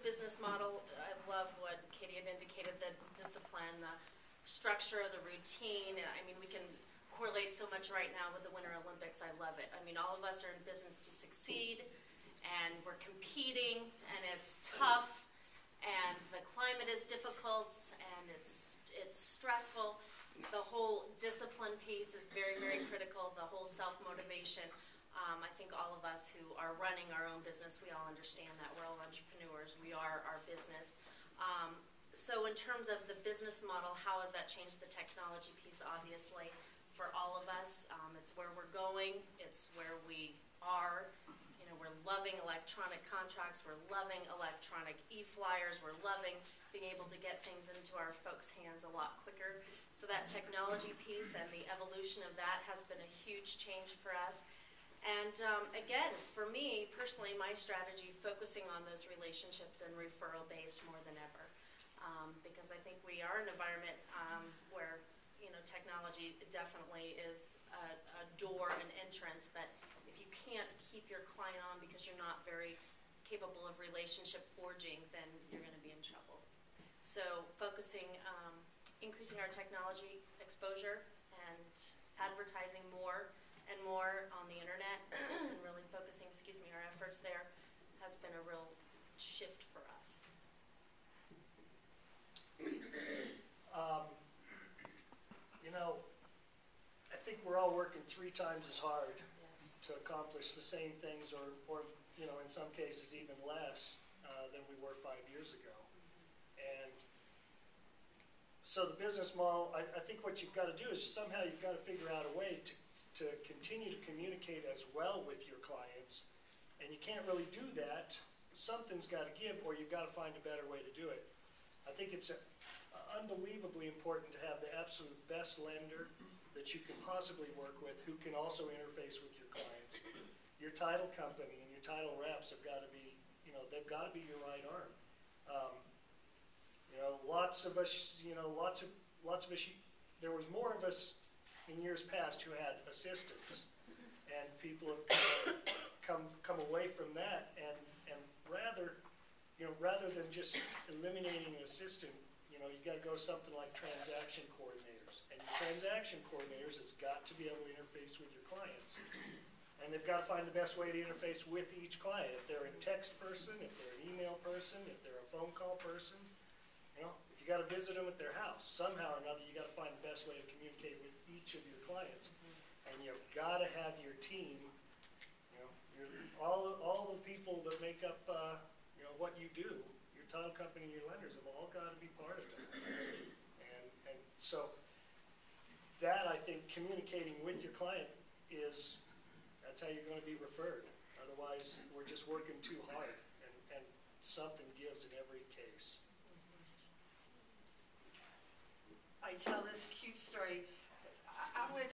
business model, I love what Katie had indicated, the discipline, the structure, the routine. I mean, we can correlate so much right now with the Winter Olympics. I love it. I mean, all of us are in business to succeed, and we're competing, and it's tough, and the climate is difficult, and it's stressful. The whole discipline piece is very, very critical, the whole self-motivation. I think all of us who are running our own business, we all understand that. We're all entrepreneurs. We are our business. So in terms of the business model, how has that changed the technology piece? Obviously, for all of us, it's where we're going. It's where we are. You know, we're loving electronic contracts. We're loving electronic e-flyers. We're loving being able to get things into our folks' hands a lot quicker. So that technology piece and the evolution of that has been a huge change for us. And again, for me personally, my strategy focusing on those relationships and referral-based more than ever, because I think we are in an environment where technology definitely is a door and entrance. But if you can't keep your client on because you're not very capable of relationship forging, then you're going to be in trouble. So focusing, increasing our technology exposure and advertising more and more on the internet and really focusing, our efforts there has been a real shift for us. I think we're all working 3 times as hard Yes. to accomplish the same things, or in some cases even less than we were 5 years ago. And so the business model, I think what you've got to do is somehow you've got to figure out a way to continue to communicate as well with your clients. And you can't really do that. Something's got to give, or you've got to find a better way to do it. I think it's unbelievably important to have the absolute best lender that you can possibly work with, who can also interface with your clients. Your title company and your title reps have got to be, they've got to be your right arm. Lots of us, there was more of us in years past who had assistants, and people have come away from that, and rather than just eliminating an assistant, you got to go something like transaction coordinators. And your transaction coordinators has got to be able to interface with your clients. And they've got to find the best way to interface with each client. If they're a text person, if they're an email person, if they're a phone call person, if you got to visit them at their house, somehow or another, you got to find the best way to communicate with each of your clients. And you've got to have your team, all the people that make up, what you do. Your title company and your lenders have all got to be part of it. And so that, I think, communicating with your client that's how you're going to be referred. Otherwise, we're just working too hard, and something gives in every case. I tell this cute story. I'm going to